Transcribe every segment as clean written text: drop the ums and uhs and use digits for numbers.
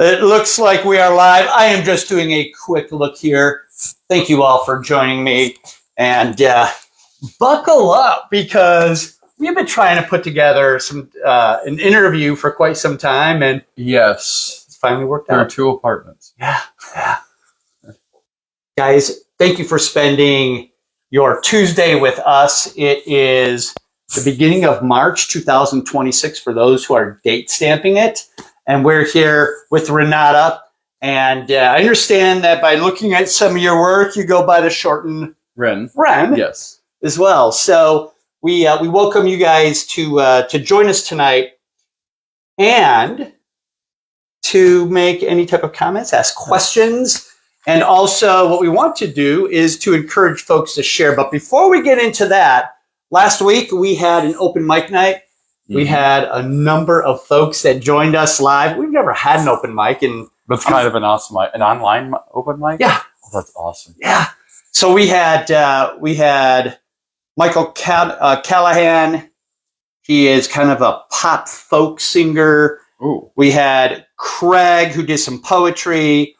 It looks like we are live. I am just doing a quick look here. Thank you all for joining me. And buckle up because we've been trying to put together an interview for quite some time. And yes, it's finally worked out. There are 2 apartments. Yeah. Guys, thank you for spending your Tuesday with us. It is the beginning of March 2026 for those who are date stamping it. And we're here with Renada. And I understand that by looking at some of your work, you go by the shortened Ren. Yes. As well. So we welcome you guys to join us tonight and to make any type of comments, ask questions. And also what we want to do is to encourage folks to share. But before we get into that, last week we had an open mic night. We had a number of folks that joined us live. We've never had an open mic. That's kind of an awesome, an online open mic? Yeah. Oh, that's awesome. Yeah. So we had Michael Callahan. He is kind of a pop folk singer. Ooh. We had Craig, who did some poetry.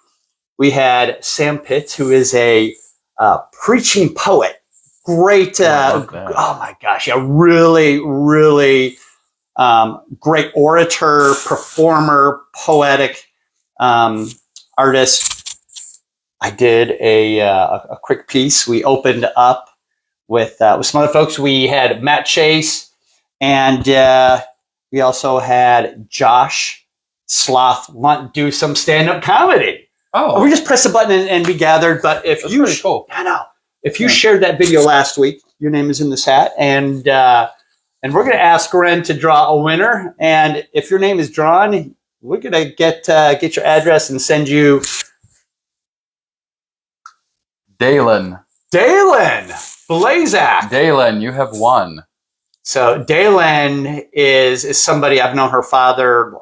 We had Sam Pitts, who is a preaching poet. Great. Oh my gosh. Yeah. Really, really great orator, performer, poetic artist. I did a quick piece. We opened up with some other folks. We had Matt Chase, and we also had Josh Sloth want to do some stand-up comedy. Oh, we just pressed a button and we gathered. But if that's really cool. I know. If you shared that video last week, your name is in this hat, and we're going to ask Ren to draw a winner. And if your name is drawn, we're going to get your address and send you Dalen Blazak. Dalen, you have won. So Dalen is somebody I've known her father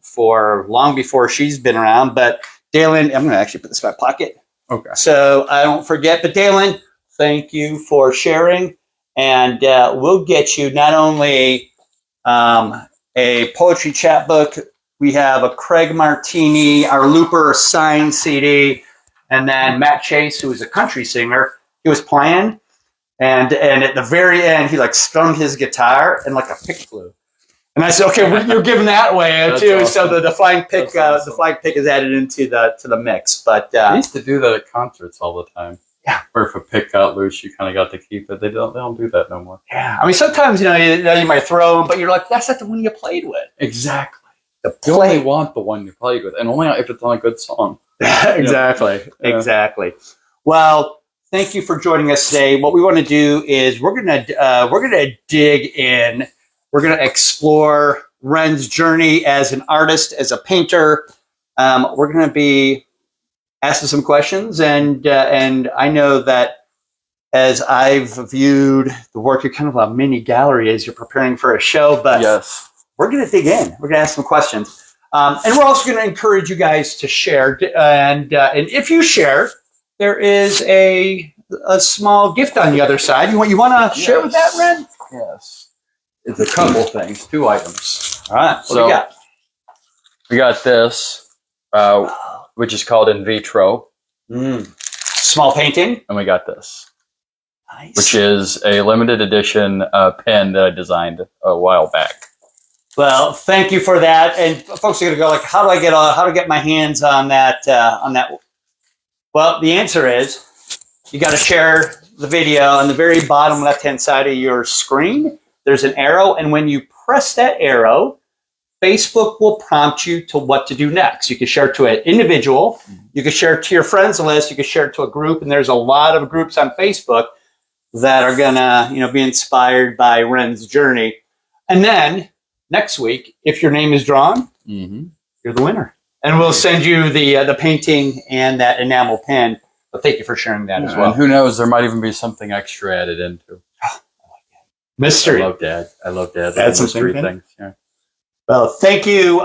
for long before she's been around. But Dalen, I'm going to actually put this in my pocket. Okay. So I don't forget. But Dalen, thank you for sharing. And we'll get you not only a poetry chapbook, we have a Craig Martini, our Looper signed CD, and then Matt Chase, who is a country singer, he was playing, and at the very end, he like strummed his guitar and like a pick flew. And I said, okay, you're giving that away too. Awesome. So the flying pick, awesome. The flying pick is added into the mix. But I used to do that at concerts all the time. Yeah. Or if a pick got loose, you kind of got to keep it. They don't do that no more. Yeah. I mean, sometimes you might throw them, but you're like, that's not the one you played with. Exactly. You only want the one you played with, and only if it's on a good song. Exactly. Yeah. Exactly. Well, thank you for joining us today. What we want to do is we're gonna dig in. We're gonna explore Ren's journey as an artist, as a painter. We're gonna be asking some questions, and I know that as I've viewed the work, you're kind of a mini gallery as you're preparing for a show. But yes. We're going to dig in. We're going to ask some questions. And we're also going to encourage you guys to share. And if you share, there is a small gift on the other side. You want to share with that, Ren? Yes. It's a couple things, 2 items. All right. What do you got? We got this, which is called In Vitro. Small painting. And we got this. Nice. Which is a limited edition pen that I designed a while back. Well, thank you for that. And folks are going to go like, how do I get my hands on that? Well, the answer is you got to share the video. On the very bottom left-hand side of your screen, there's an arrow. And when you press that arrow, Facebook will prompt you to what to do next. You can share it to an individual. You can share it to your friends list. You can share it to a group. And there's a lot of groups on Facebook that are going to be inspired by Ren's journey. And then next week, if your name is drawn, you're the winner. And we'll send you the painting and that enamel pen. But thank you for sharing that as well. And who knows, there might even be something extra added into. Mystery. I love Dad. That's mystery things. Yeah. Well, thank you.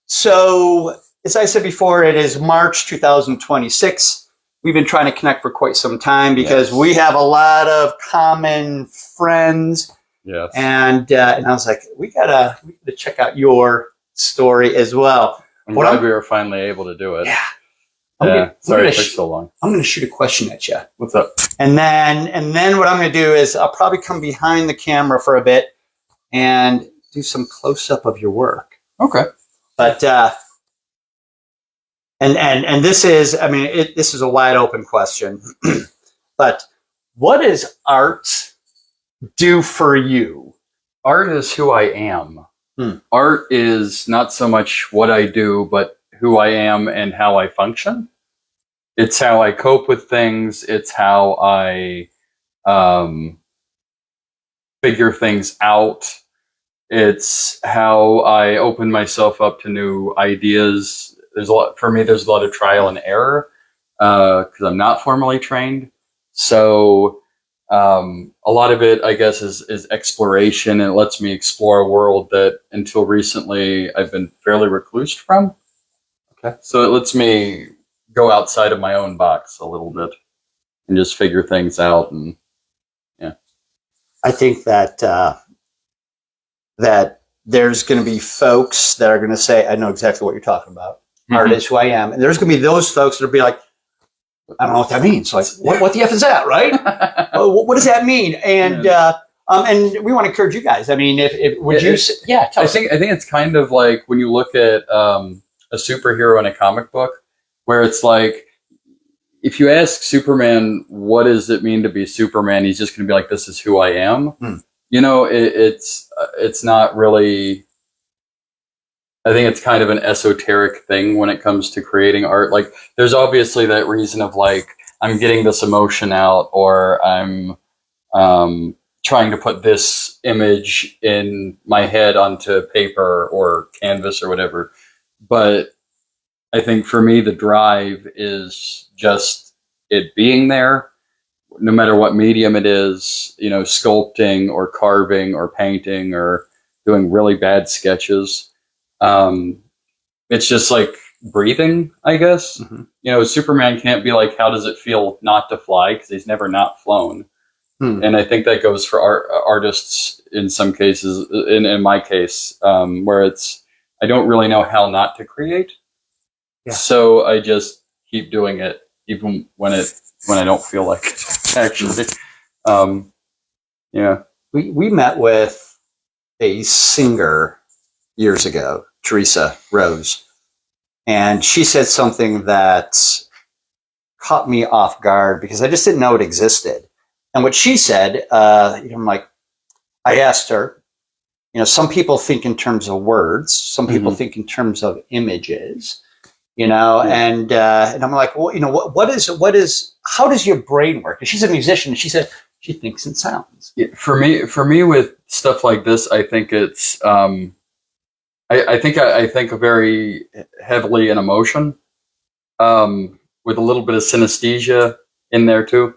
So, as I said before, it is March 2026. We've been trying to connect for quite some time because we have a lot of common friends. Yes. And I was like, we gotta check out your story as well. I'm glad we were finally able to do it. Yeah. Sorry it took so long. I'm going to shoot a question at you. What's up? And then what I'm going to do is I'll probably come behind the camera for a bit and do some close up of your work. Okay. But and this is, I mean, this is a wide open question. But what does art do for you? Art is who I am. Art is not so much what I do, but who I am and how I function. It's how I cope with things. It's how I figure things out. It's how I open myself up to new ideas. There's a lot of trial and error because I'm not formally trained. So a lot of it, I guess, is exploration, and it lets me explore a world that until recently I've been fairly reclused from. Okay. So it lets me go outside of my own box a little bit and just figure things out. And yeah, I think that that there's going to be folks that are going to say, I know exactly what you're talking about. Art is who I am. And there's going to be those folks that will be like, I don't know what that means. Like, what the F is that, right? What does that mean? And and we want to encourage you guys. I mean, tell us. I think it's kind of like when you look at a superhero in a comic book, where it's like, if you ask Superman, what does it mean to be Superman? He's just going to be like, this is who I am. You know, it's not really. I think it's kind of an esoteric thing when it comes to creating art. Like, there's obviously that reason of like, I'm getting this emotion out, or I'm trying to put this image in my head onto paper or canvas or whatever. But I think for me, the drive is just it being there, no matter what medium it is, you know, sculpting or carving or painting or doing really bad sketches. It's just like breathing, I guess. You know, Superman can't be like, how does it feel not to fly? Because he's never not flown. And I think that goes for artists in some cases, in my case, where it's, I don't really know how not to create. Yeah. So I just keep doing it, even when I don't feel like it, actually. Yeah. We met with a singer years ago, Teresa Rose, and she said something that caught me off guard because I just didn't know it existed. And what she said, I'm like, I asked her, you know, some people think in terms of words, some people think in terms of images, you know, and I'm like, well, you know, what is, how does your brain work? And she's a musician, and she said she thinks in sounds. Yeah, for me with stuff like this, I think it's, I think very heavily in emotion, with a little bit of synesthesia in there too.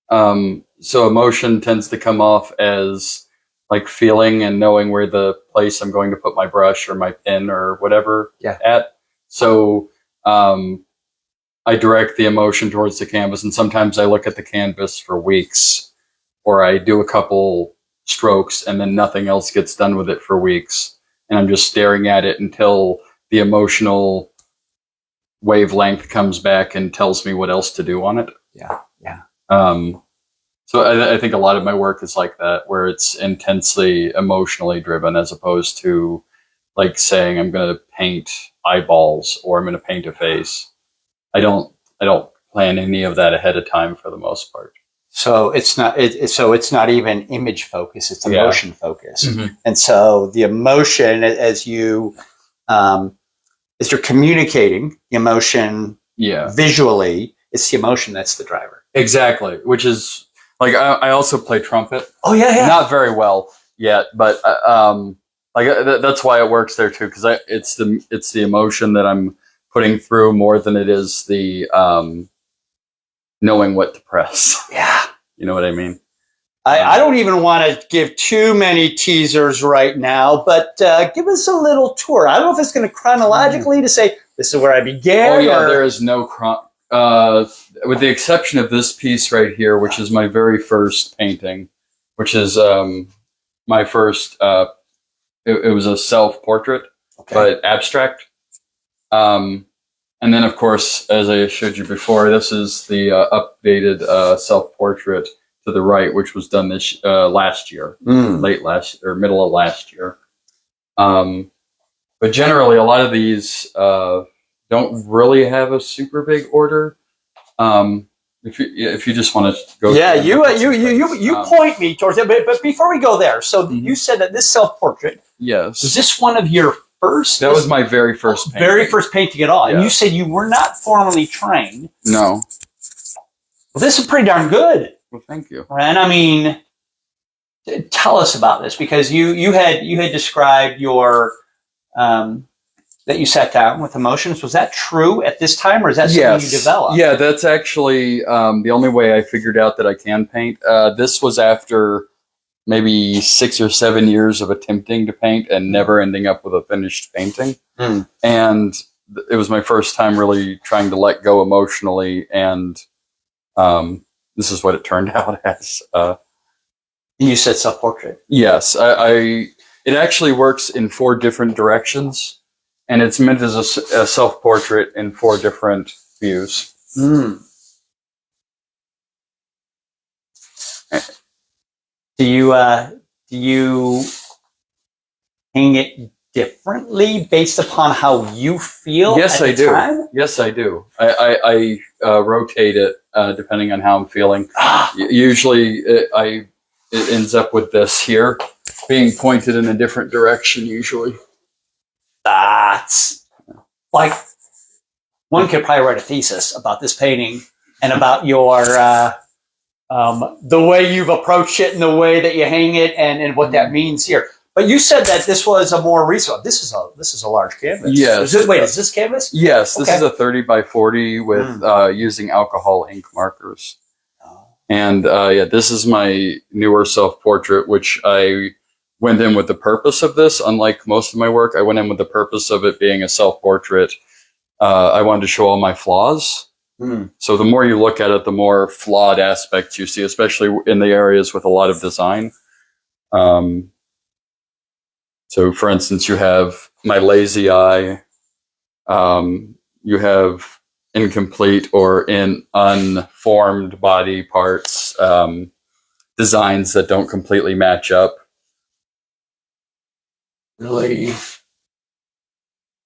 So emotion tends to come off as like feeling and knowing where the place I'm going to put my brush or my pen or whatever at. So I direct the emotion towards the canvas, and sometimes I look at the canvas for weeks, or I do a couple strokes and then nothing else gets done with it for weeks. And I'm just staring at it until the emotional wavelength comes back and tells me what else to do on it. Yeah. So I think a lot of my work is like that, where it's intensely emotionally driven, as opposed to like saying I'm going to paint eyeballs or I'm going to paint a face. I don't plan any of that ahead of time for the most part. So it's not even image focus; it's emotion focus. And so the emotion, as you're communicating the emotion, visually, it's the emotion that's the driver. Exactly, which is like I also play trumpet. Oh yeah. Not very well yet, but like that's why it works there too, because it's the emotion that I'm putting through more than it is the knowing what to press. Yeah. You know what I mean? I don't even want to give too many teasers right now, but give us a little tour. I don't know if it's going to chronologically to say this is where I began. Oh yeah, there is no with the exception of this piece right here, which is my very first painting, which is my first. It was a self-portrait, but abstract. And then, of course, as I showed you before, this is the updated self-portrait to the right, which was done this last year, late last or middle of last year. But generally, a lot of these don't really have a super big order. If you just want to go, you point me towards it. But before we go there, so you said that this self-portrait, yes, was this one of your first? That was my very first painting. Very first painting at all. Yeah. And you said you were not formally trained. No. Well, this is pretty darn good. Well, thank you. And I mean, tell us about this, because you had described your that you sat down with emotions. Was that true at this time, or is that something you developed? Yeah, that's actually the only way I figured out that I can paint. This was after maybe 6 or 7 years of attempting to paint and never ending up with a finished painting. And it was my first time really trying to let go emotionally, and this is what it turned out as. You said self-portrait. Yes, it actually works in 4 different directions, and it's meant as a self-portrait in 4 different views. Do you hang it differently based upon how you feel? Yes, at I the do. time? Yes, I do. I rotate it depending on how I'm feeling. Usually, it ends up with this here being pointed in a different direction. Usually, that's like one could probably write a thesis about this painting and about your the way you've approached it and the way that you hang it and what that means here. But you said that this was a more recent. This is a large canvas. Yes. Is this canvas? Yes, this is a 30 by 40 with using alcohol ink markers. And this is my newer self-portrait, which I went in with the purpose of this. Unlike most of my work, I went in with the purpose of it being a self-portrait. I wanted to show all my flaws. So the more you look at it, the more flawed aspects you see, especially in the areas with a lot of design. So, for instance, you have my lazy eye. You have incomplete or unformed body parts, designs that don't completely match up. Really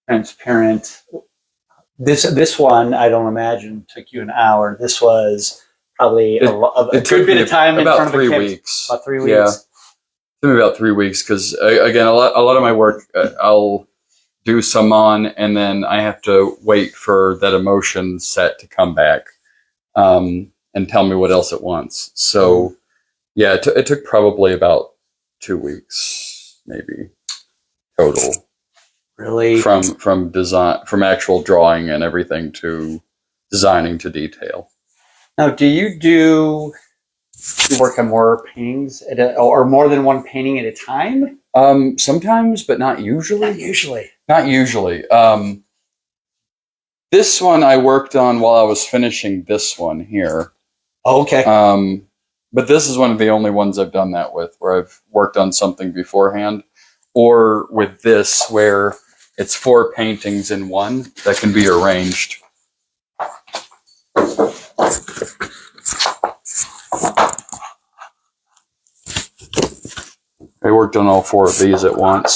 transparent. This one, I don't imagine, took you an hour. This was probably a good bit of time in front of the canvas. Weeks. About 3 weeks. Yeah. It took me about 3 weeks because, again, a lot of my work, I'll do some on, and then I have to wait for that emotion set to come back and tell me what else it wants. So, yeah, it took probably about 2 weeks, maybe, total. Really? From design, from actual drawing and everything to designing to detail. Now, do you work on more paintings or more than one painting at a time? Sometimes, but not usually. Not usually. This one I worked on while I was finishing this one here. Oh, okay. But this is one of the only ones I've done that with, where I've worked on something beforehand, or with this, where it's 4 paintings in one that can be arranged. I worked on all 4 of these at once.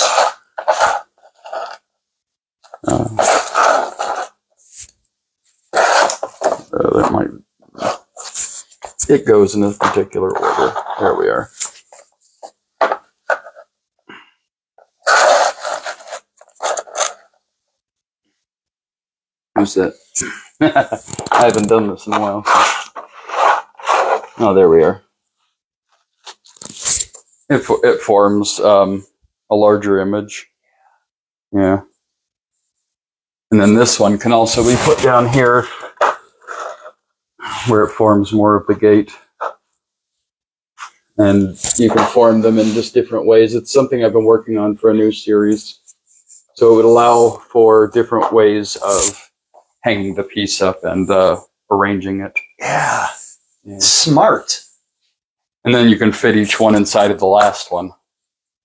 That might. It goes in this particular order. There we are. Who's that? I haven't done this in a while. Oh, there we are. It forms a larger image. Yeah. And then this one can also be put down here where it forms more of the gate. And you can form them in just different ways. It's something I've been working on for a new series. So it would allow for different ways of hanging the piece up and arranging it. Yeah. Smart. And then you can fit each one inside of the last one.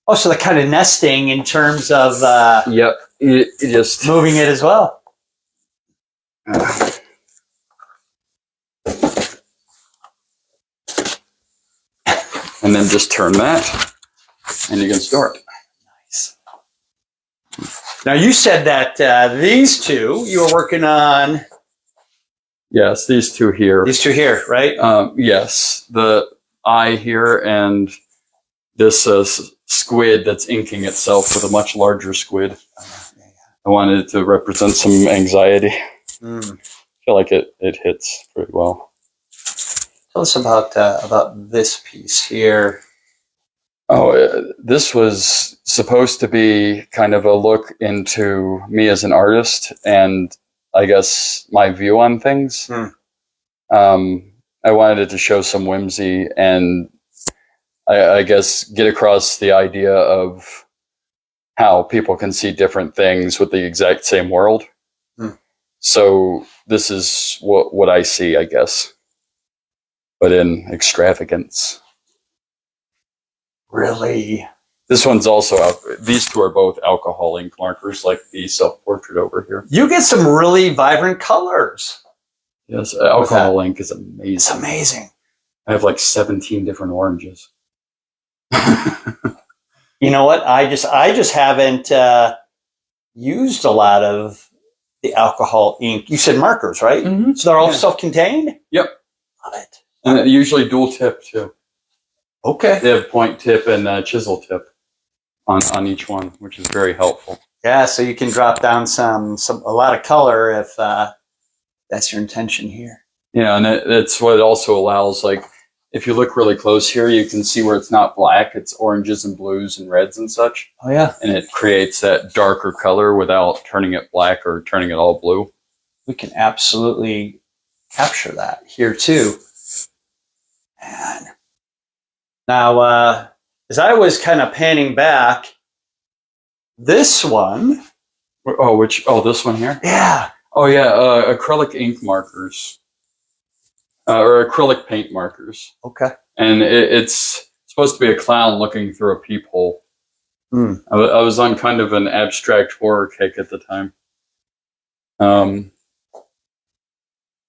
Oh, so the kind of nesting in terms of Yep. It just moving it as well. And then just turn that, and you can store it. Nice. Now you said that these two you were working on. Yes, these two here. These two here, right? Yes, the eye here and this squid that's inking itself with a much larger squid. I wanted it to represent some anxiety. I feel like it hits pretty well. Tell us about this piece here. Oh, this was supposed to be kind of a look into me as an artist and I guess my view on things. I wanted it to show some whimsy and I guess get across the idea of how people can see different things with the exact same world. So this is what I see, I guess, but in extravagance. Really? This one's also these two are both alcohol ink markers, like the self-portrait over here. You get some really vibrant colors. Yes, alcohol ink is amazing. It's amazing. I have like 17 different oranges. You know what? I just haven't used a lot of the alcohol ink. You said markers, right? So they're all self-contained? Yep. Love it. And usually dual tip too. Okay. They have point tip and chisel tip on each one, which is very helpful. Yeah, so you can drop down a lot of color if that's your intention here. Yeah, and that's what it also allows. Like, if you look really close here, you can see where it's not black; it's oranges and blues and reds and such. Oh yeah, and it creates that darker color without turning it black or turning it all blue. We can absolutely capture that here too. Man. Now, as I was kind of panning back, this one. This one here? Yeah. Oh, yeah, acrylic ink markers. Or acrylic paint markers. Okay. And it's supposed to be a clown looking through a peephole. I was on kind of an abstract horror kick at the time.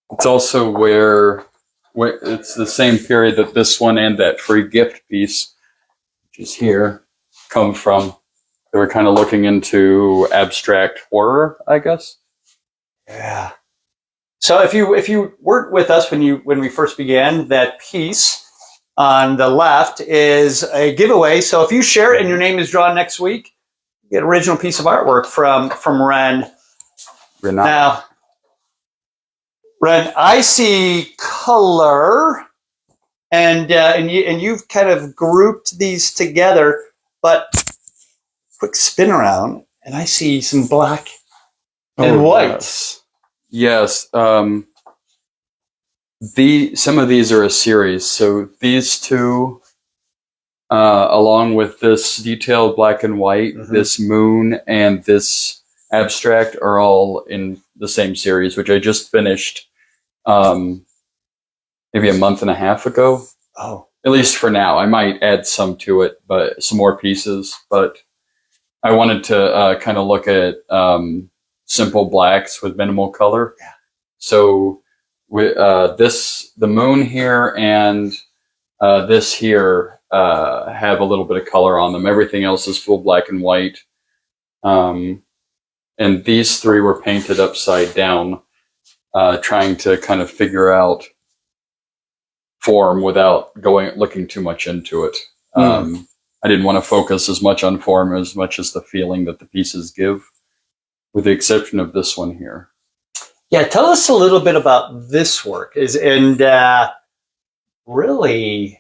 It's also where it's the same period that this one and that free gift piece, which is here, come from. They were kind of looking into abstract horror, I guess. Yeah. So if you weren't with us when we first began, that piece on the left is a giveaway. So if you share it and your name is drawn next week, you get an original piece of artwork from Renada. Now, Ren, I see color, and you've kind of grouped these together, but quick spin around, and I see some black and white. Yes. Some of these are a series. So these two, along with this detailed black and white, this moon, and this abstract are all in the same series, which I just finished maybe a month and a half ago. Oh. At least for now. I might add some to it, but some more pieces. But I wanted to kind of look at simple blacks with minimal color. Yeah. So with the moon here and this here have a little bit of color on them. Everything else is full black and white. And these three were painted upside down, trying to kind of figure out form without looking too much into it. I didn't want to focus as much on form as much as the feeling that the pieces give, with the exception of this one here. Yeah, tell us a little bit about this work. Really,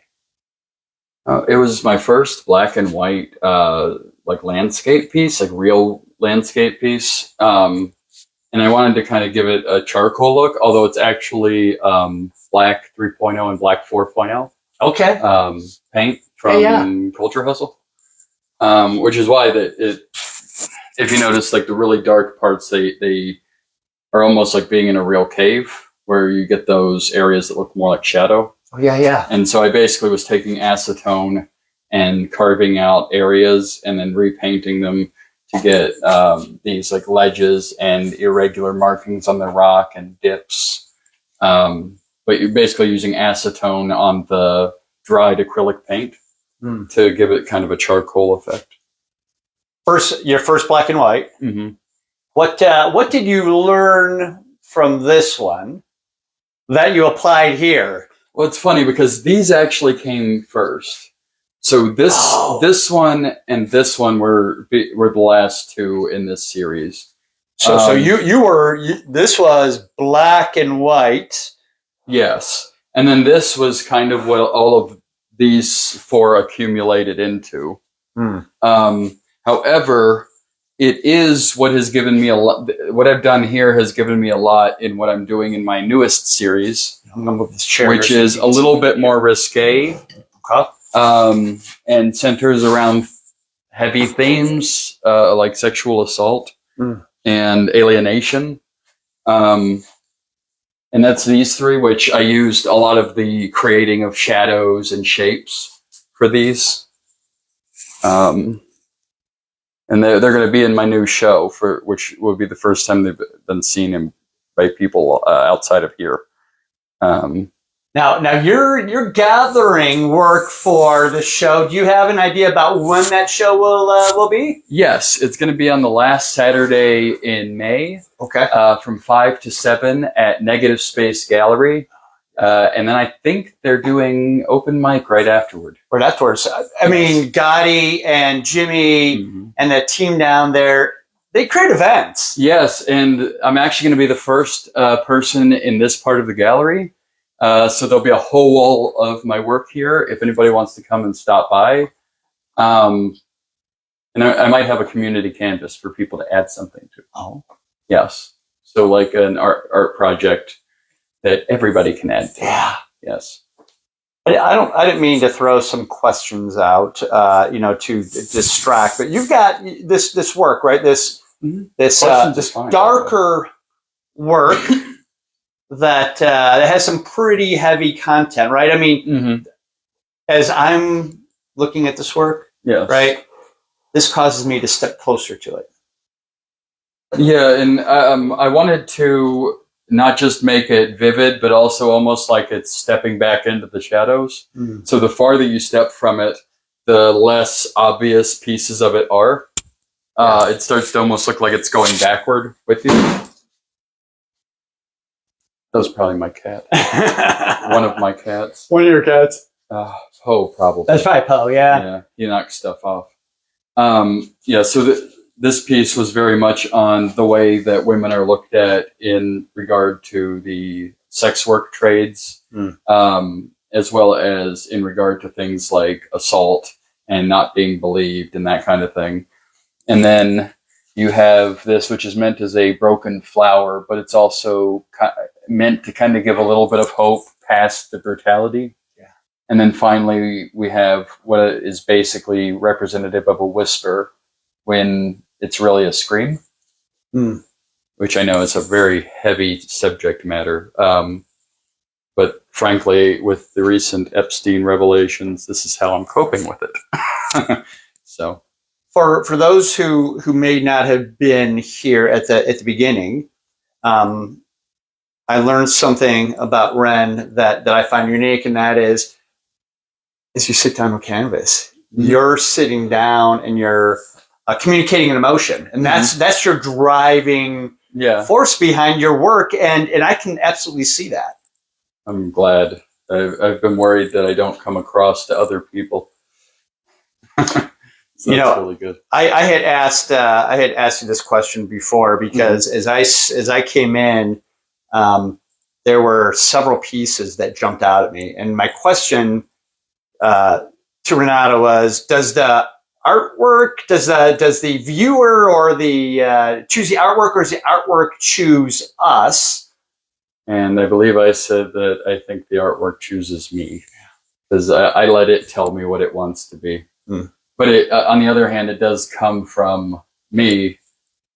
it was my first black and white like landscape piece, like real landscape piece, and I wanted to kind of give it a charcoal look, although it's actually black 3.0 and black 4.0. Okay. Paint from Culture Hustle, which is why if you notice, like the really dark parts, they are almost like being in a real cave, where you get those areas that look more like shadow. Oh, yeah. And so I basically was taking acetone and carving out areas and then repainting them to get these like ledges and irregular markings on the rock and dips. But you're basically using acetone on the dried acrylic paint to give it kind of a charcoal effect. Your first black and white. Mm-hmm. What did you learn from this one that you applied here? Well, it's funny because these actually came first. So this one and this one were the last two in this series. So this was black and white. Yes. And then this was kind of what all of these four accumulated into. However, it is what has given me a lot. What I've done here has given me a lot in what I'm doing in my newest series, which is a little bit more risque. Okay. And centers around heavy themes like sexual assault and alienation. And that's these three, which I used a lot of the creating of shadows and shapes for these. And they're going to be in my new show, which will be the first time they've been seen by people outside of here. Now you're gathering work for the show. Do you have an idea about when that show will be? Yes, it's going to be on the last Saturday in May. Okay. From 5 to 7 at Negative Space Gallery. And then I think they're doing open mic right afterward. Right afterwards. I mean, Gotti and Jimmy and the team down there, they create events. Yes, and I'm actually going to be the first person in this part of the gallery. So there'll be a whole wall of my work here if anybody wants to come and stop by. And I might have a community canvas for people to add something to. Oh. Yes. So like an art project that everybody can add to. Yeah. Yes. I didn't mean to throw some questions out, to distract, but you've got this work, right? This darker work that has some pretty heavy content, right? I mean, as I'm looking at this work, right, this causes me to step closer to it. Yeah, and I wanted to not just make it vivid, but also almost like it's stepping back into the shadows. So the farther you step from it, the less obvious pieces of it are. It starts to almost look like it's going backward with you. That was probably my cat. One of my cats. One of your cats? Poe, probably. That's probably Poe, yeah. Yeah, he knocks stuff off. So this piece was very much on the way that women are looked at in regard to the sex work trades, as well as in regard to things like assault and not being believed and that kind of thing. And then you have this, which is meant as a broken flower, but it's also meant to kind of give a little bit of hope past the brutality. Yeah. And then finally, we have what is basically representative of a whisper when it's really a scream, which I know is a very heavy subject matter. But frankly, with the recent Epstein revelations, this is how I'm coping with it. So, for those who may not have been here at the beginning, I learned something about Ren that I find unique, and that is you sit down on canvas. You're sitting down and you're communicating an emotion, and that's your driving force behind your work, and I can absolutely see that. I'm glad. I've been worried that I don't come across to other people. So that's really good. I had asked you this question before because as I came in, there were several pieces that jumped out at me, and my question to Renada was: does the artwork, does the viewer or the choose the artwork, or does the artwork choose us? And I believe I said that I think the artwork chooses me, because I let it tell me what it wants to be. But on the other hand, it does come from me,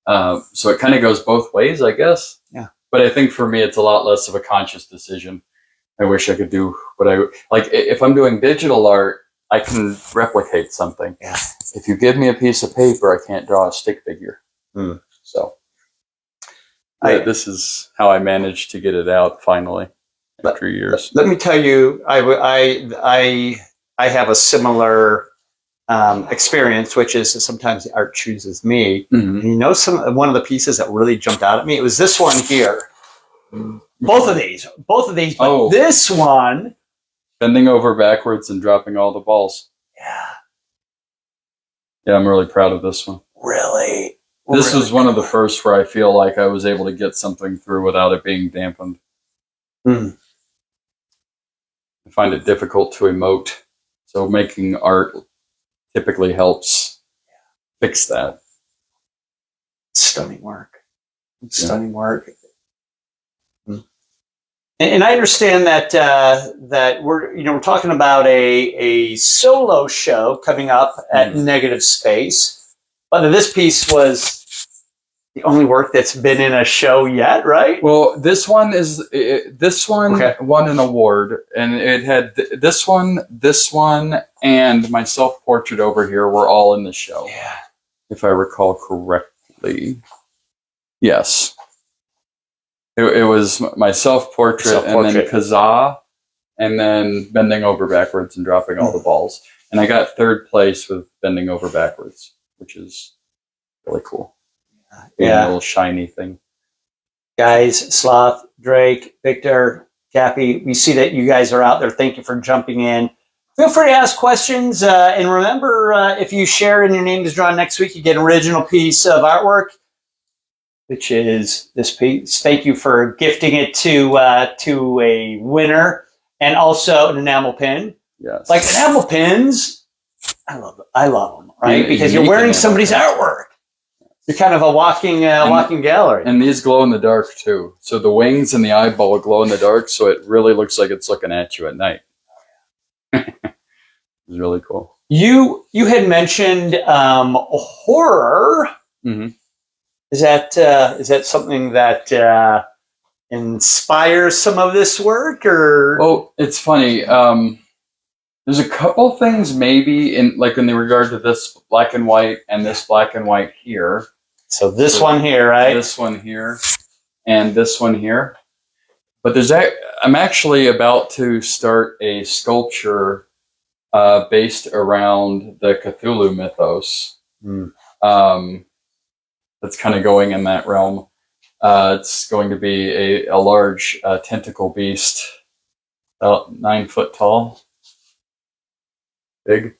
so it kind of goes both ways, I guess. Yeah. But I think for me, it's a lot less of a conscious decision. I wish I could do what I like. If I'm doing digital art, I can replicate something. Yeah. If you give me a piece of paper, I can't draw a stick figure. So this is how I managed to get it out finally after years. Let me tell you, I have a similar experience, which is sometimes the art chooses me. And you know, one of the pieces that really jumped out at me, it was this one here. Both of these, but this one, bending over backwards and dropping all the balls. Yeah, I'm really proud of this one. Really? This was one of the first where I feel like I was able to get something through without it being dampened. I find it difficult to emote, so making art typically helps fix that. Stunning work. Stunning work. And I understand that that we're talking about a solo show coming up at Negative Space, but this piece was the only work that's been in a show yet, right? Well, this one won an award, and it had this one, and my self-portrait over here were all in the show. Yeah, if I recall correctly. Yes. It was my self-portrait and then Kazaa, and then bending over backwards and dropping all the balls. And I got third place with bending over backwards, which is really cool. Yeah. A little shiny thing. Guys, Sloth, Drake, Victor, Cappy, we see that you guys are out there. Thank you for jumping in. Feel free to ask questions. And remember, if you share and your name is drawn next week, you get an original piece of artwork, which is this piece. Thank you for gifting it to a winner, and also an enamel pin. Yes, like enamel pins. I love them, right? Because you're wearing somebody's artwork. You're kind of a walking gallery. And these glow in the dark too. So the wings and the eyeball glow in the dark, so it really looks like it's looking at you at night. It's really cool. You had mentioned horror. Is that something that inspires some of this work, or? Oh, it's funny. There's a couple things maybe in regard to this black and white and this black and white here. So this one here, right? This one here and this one here. But I'm actually about to start a sculpture based around the Cthulhu mythos. That's kind of going in that realm. It's going to be a large tentacle beast, about 9 foot tall. Big.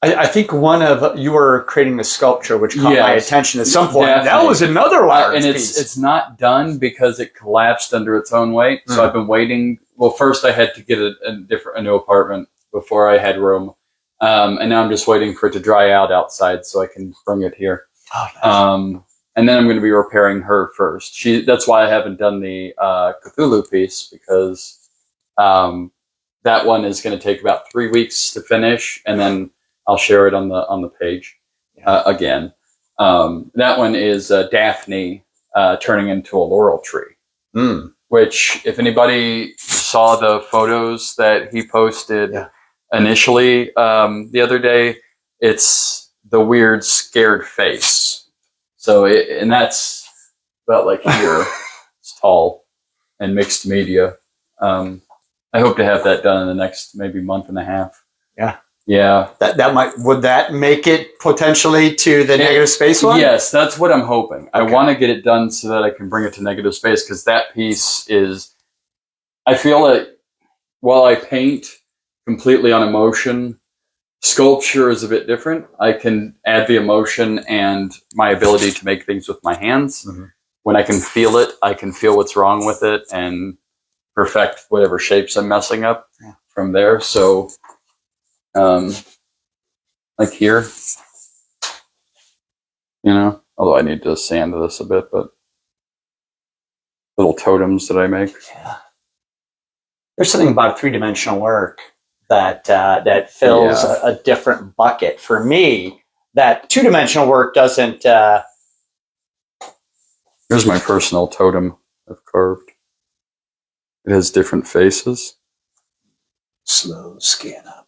I think you were creating a sculpture which caught my attention at some point. Definitely. That was another large and piece. It's not done because it collapsed under its own weight. So I've been waiting. Well, first I had to get a new apartment before I had room, and now I'm just waiting for it to dry out outside so I can bring it here. Oh, nice. And then I'm going to be repairing her first. That's why I haven't done the Cthulhu piece, because that one is going to take about 3 weeks to finish, and then I'll share it on the page again. That one is Daphne turning into a laurel tree, which, if anybody saw the photos that he posted initially the other day, it's the weird scared face. So, and that's about like here. It's tall and mixed media. I hope to have that done in the next maybe month and a half. Yeah. Would that make it potentially to the Negative Space one? Yes, that's what I'm hoping. Okay. I want to get it done so that I can bring it to Negative Space, because that piece is, I feel like while I paint completely on emotion, sculpture is a bit different. I can add the emotion and my ability to make things with my hands. When I can feel it, I can feel what's wrong with it and perfect whatever shapes I'm messing up from there. So, like here, although I need to sand this a bit, but little totems that I make. Yeah. There's something about three-dimensional work that fills a different bucket. For me, that two-dimensional work doesn't. Here's my personal totem I've carved. It has different faces. Slow scan up.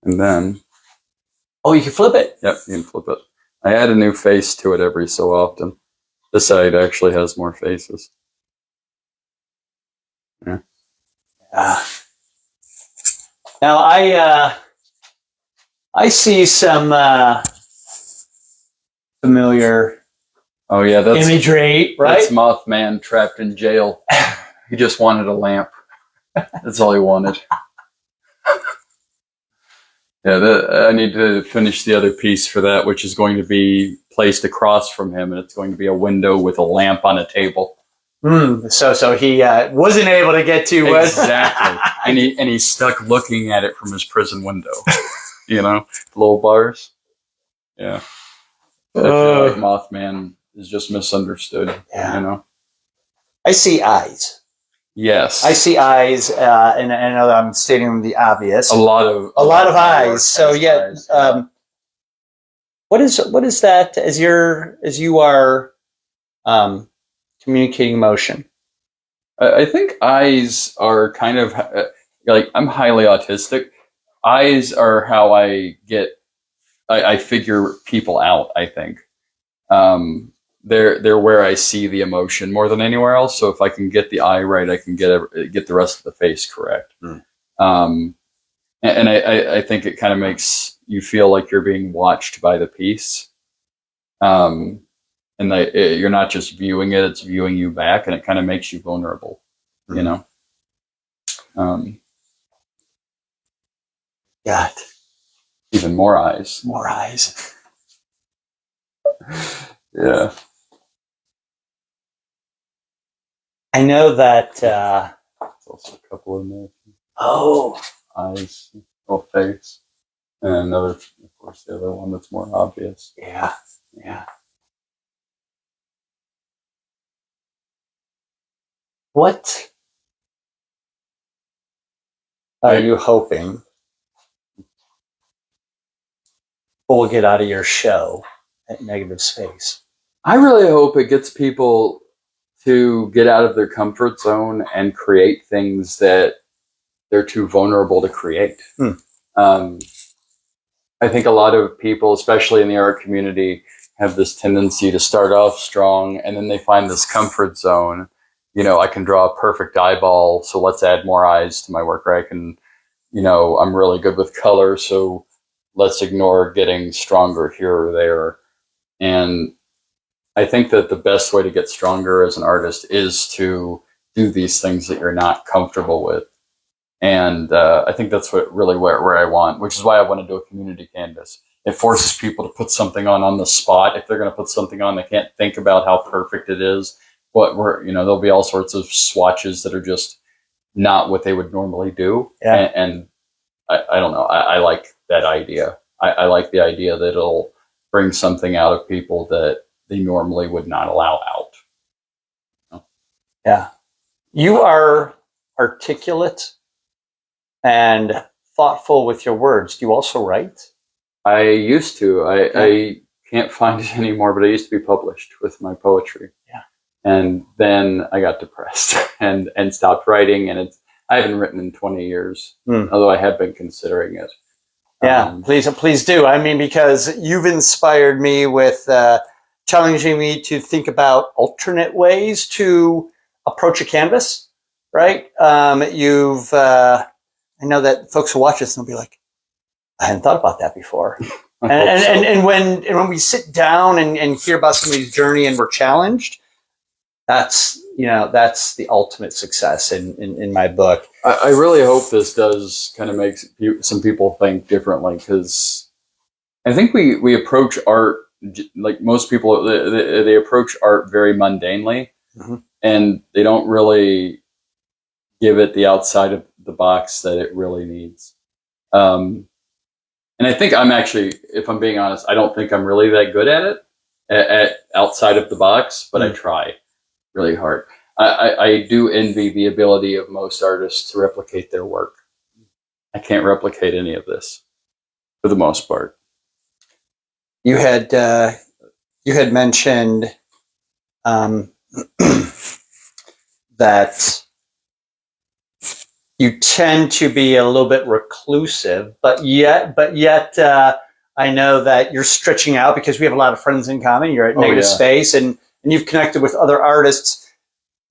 And then, Oh, you can flip it. yep, you can flip it. I add a new face to it every so often. This side actually has more faces. Yeah. Now I see some familiar Oh yeah, imagery, right? That's Mothman trapped in jail. He just wanted a lamp. That's all he wanted. Yeah, I need to finish the other piece for that, which is going to be placed across from him, and it's going to be a window with a lamp on a table. So he wasn't able to get to it. Exactly, and he's stuck looking at it from his prison window. You know, the little bars. Yeah, I feel like Mothman is just misunderstood. Yeah. You know, I see eyes. yes, I see eyes, and I know that I'm stating the obvious. a lot of eyes. So yeah, eyes, what is that as you are communicating emotion? I think eyes are kind of like, I'm highly autistic. Eyes are how I figure people out. I think they're where I see the emotion more than anywhere else. So if I can get the eye right, I can get the rest of the face correct. And I think it kind of makes you feel like you're being watched by the piece. And you're not just viewing it; it's viewing you back, and it kind of makes you vulnerable. You know. God, even more eyes. More eyes. Yeah. I know that. There's also a couple in there. Oh, Eyes, or face, and another, of course, the other one that's more obvious. yeah. What are you hoping we'll get out of your show at Negative Space? I really hope it gets people to get out of their comfort zone and create things that they're too vulnerable to create. I think a lot of people, especially in the art community, have this tendency to start off strong, and then they find this comfort zone. You know, I can draw a perfect eyeball, so let's add more eyes to my work. Or I can, I'm really good with color, so let's ignore getting stronger here or there. And I think that the best way to get stronger as an artist is to do these things that you're not comfortable with. And I think that's really where I want, which is why I want to do a community canvas. It forces people to put something on the spot. If they're going to put something on, they can't think about how perfect it is. But there'll be all sorts of swatches that are just not what they would normally do. Yeah. And I don't know. I like that idea. I like the idea that it'll bring something out of people that they normally would not allow out. Yeah. You are articulate and thoughtful with your words. Do you also write? I used to. I can't find it anymore, but I used to be published with my poetry. Yeah. And then I got depressed and stopped writing, and I haven't written in 20 years, although I have been considering it. Yeah, please do. I mean, because you've inspired me with challenging me to think about alternate ways to approach a canvas, right? I know that folks will watch this and they'll be like, I hadn't thought about that before. And when we sit down and hear about somebody's journey and we're challenged, that's the ultimate success in my book. I really hope this does kind of make some people think differently, because I think we approach art like most people. They approach art very mundanely, and they don't really give it the outside of the box that it really needs. And I think I'm actually, if I'm being honest, I don't think I'm really that good at it at outside of the box, but I try really hard. I do envy the ability of most artists to replicate their work. I can't replicate any of this for the most part. You had mentioned that you tend to be a little bit reclusive, but yet, I know that you're stretching out because we have a lot of friends in common. You're at Negative Space, and you've connected with other artists.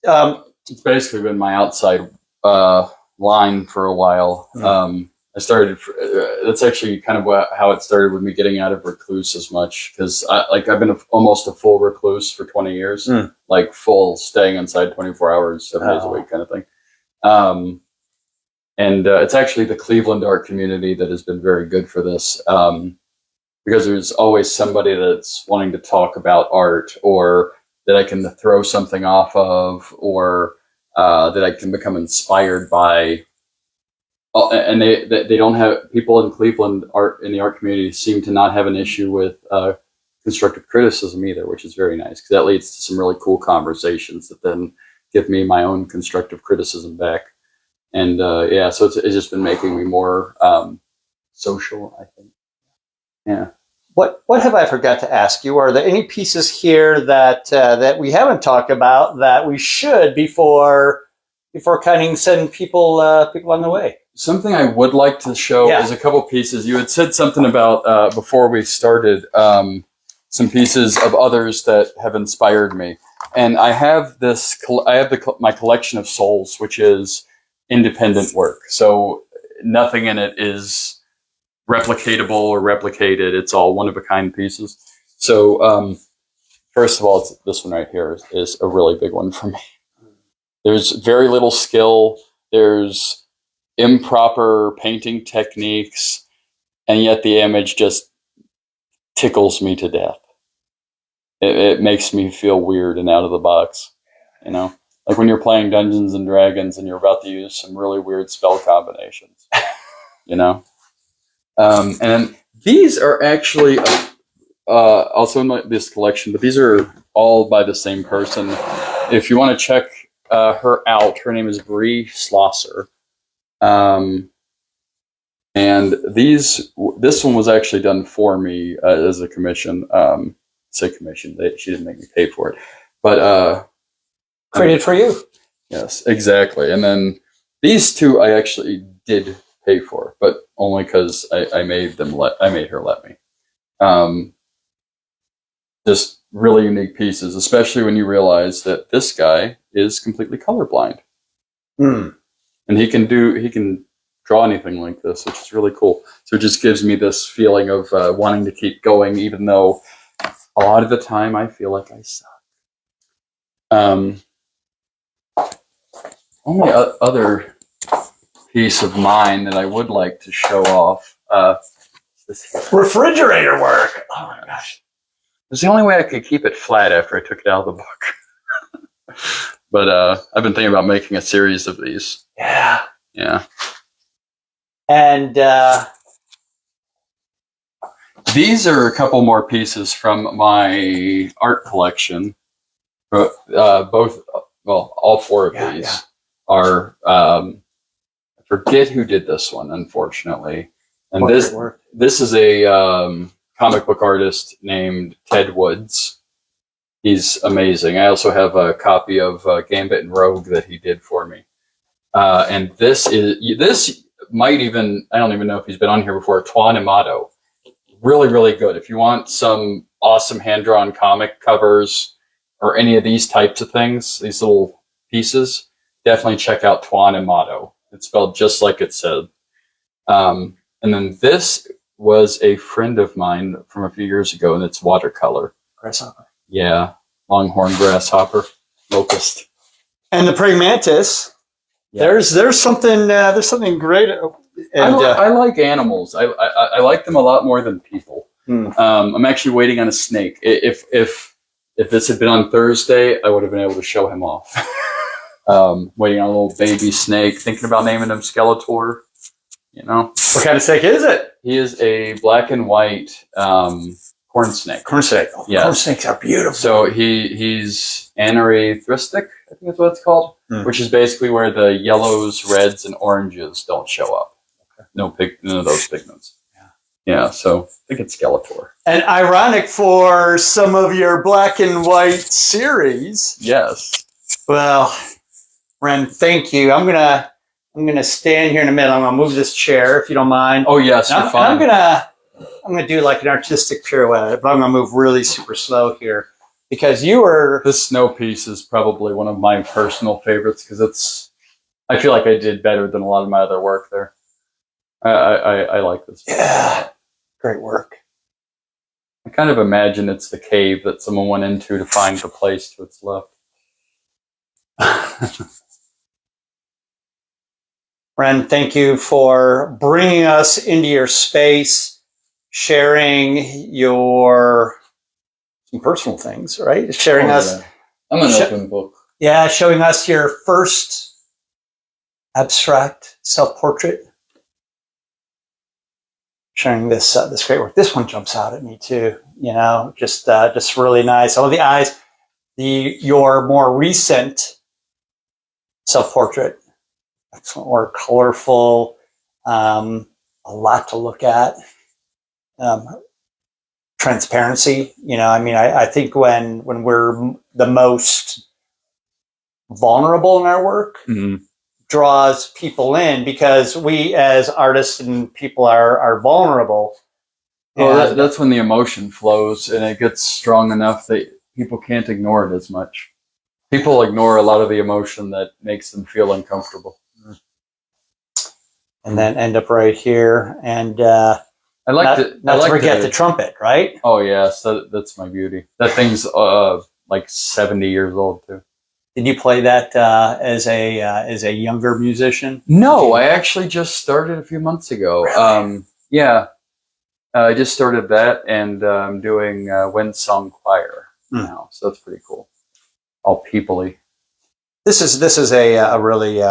It's basically been my outside line for a while. I started. That's actually kind of how it started with me getting out of recluse as much, because I've been almost a full recluse for 20 years, like full staying inside 24 hours, 7 days a week kind of thing. And it's actually the Cleveland art community that has been very good for this, because there's always somebody that's wanting to talk about art, or that I can throw something off of, or that I can become inspired by. And they don't have, people in Cleveland in the art community seem to not have an issue with constructive criticism either, which is very nice, because that leads to some really cool conversations that then give me my own constructive criticism back. And so it's just been making me more social, I think. Yeah. What have I forgot to ask you? Are there any pieces here that we haven't talked about that we should before kind of send people on the way? Something I would like to show is a couple pieces. You had said something about before we started, some pieces of others that have inspired me, and I have this. I have my collection of souls, which is independent work. So nothing in it is replicatable or replicated. It's all one of a kind pieces. So first of all, this one right here is a really big one for me. There's very little skill. There's improper painting techniques, and yet the image just tickles me to death. It makes me feel weird and out of the box, like when you're playing Dungeons and Dragons and you're about to use some really weird spell combinations, and these are actually also in this collection, but these are all by the same person. If you want to check her out, her name is Bree Schlosser. And this one was actually done for me as a commission. Say commission. She didn't make me pay for it, but created for you. Yes, exactly. And then these two I actually did pay for, but only because I made her let me. Just really unique pieces, especially when you realize that this guy is completely colorblind. And he can draw anything like this, which is really cool. So it just gives me this feeling of wanting to keep going, even though a lot of the time I feel like I suck. Only other piece of mine that I would like to show off. This refrigerator work. Oh my gosh. It was the only way I could keep it flat after I took it out of the book. But I've been thinking about making a series of these. Yeah. Yeah. And these are a couple more pieces from my art collection. All four of these are. I forget who did this one, unfortunately. And this is a comic book artist named Ted Woods. He's amazing. I also have a copy of Gambit and Rogue that he did for me. And this might even, I don't even know if he's been on here before, Tuan Amato. Really, really good. If you want some awesome hand-drawn comic covers or any of these types of things, these little pieces, definitely check out Tuan Amato. It's spelled just like it said. And then this was a friend of mine from a few years ago, and it's watercolor. Grasshopper. Yeah, longhorn grasshopper, locust. And the praying mantis. Yeah. There's something great. And I like animals. I like them a lot more than people. I'm actually waiting on a snake. If this had been on Thursday, I would have been able to show him off. Waiting on a little baby snake. Thinking about naming him Skeletor. What kind of snake is it? He is a black and white corn snake. Corn snake. Oh, yes. Corn snakes are beautiful. So he's anerythristic, I think that's what it's called, which is basically where the yellows, reds, and oranges don't show up. Okay. None of those pigments. Yeah, so I think it's Skeletor. And ironic for some of your black and white series. Yes. Well, Ren, thank you. I'm I'm going to stand here in the middle. I'm going to move this chair, if you don't mind. Oh, yes, And you're fine. I'm going to do like an artistic pirouette, but I'm going to move really super slow here because you were... This snow piece is probably one of my personal favorites because I feel like I did better than a lot of my other work there. I like this. Yeah, great work. I kind of imagine it's the cave that someone went into to find the place to its left. Ren, thank you for bringing us into your space, sharing some personal things, right? Sharing us. Yeah. I'm an open book. Yeah, showing us your first abstract self-portrait. Sharing this great work. This one jumps out at me too. You know, just really nice. All the eyes. Your more recent self-portrait. Excellent work, colorful, a lot to look at. Transparency, you know, I mean, I think when we're the most vulnerable in our work, draws people in because we as artists and people are vulnerable. Well, that's when the emotion flows and it gets strong enough that people can't ignore it as much. People ignore a lot of the emotion that makes them feel uncomfortable. And then end up right here. And I like not to forget the trumpet, right? Oh, yes, that's my beauty. That thing's like 70 years old, too. Did you play that as a younger musician? No, I actually just started a few months ago. Really? Yeah, I just started that, and I'm doing wind song choir now, so that's pretty cool. All peoply. This is a really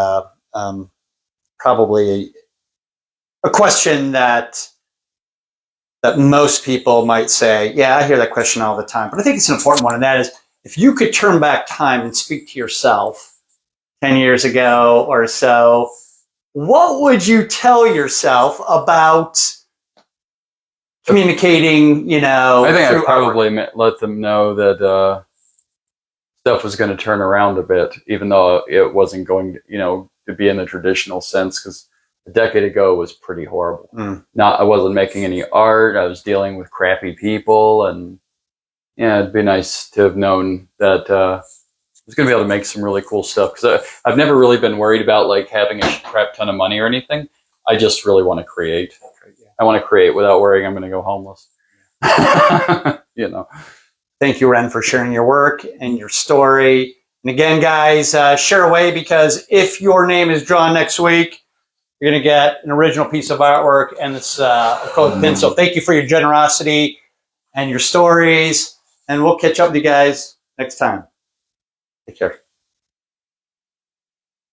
probably a question that most people might say, yeah, I hear that question all the time, but I think it's an important one, and that is, if you could turn back time and speak to yourself 10 years ago or so, what would you tell yourself about communicating, you know? I think I'd probably let them know that stuff was going to turn around a bit, even though it wasn't going to, you know, to be in the traditional sense, because a decade ago was pretty horrible. I wasn't making any art. I was dealing with crappy people, and yeah, it'd be nice to have known that I was going to be able to make some really cool stuff. Because I've never really been worried about like having a crap ton of money or anything. I just really want to create. I want to create without worrying I'm going to go homeless. You know. Thank you, Ren, for sharing your work and your story. And again, guys, share away, because if your name is drawn next week, you're going to get an original piece of artwork and this acrylic pin. So thank you for your generosity and your stories. And we'll catch up with you guys next time. Take care.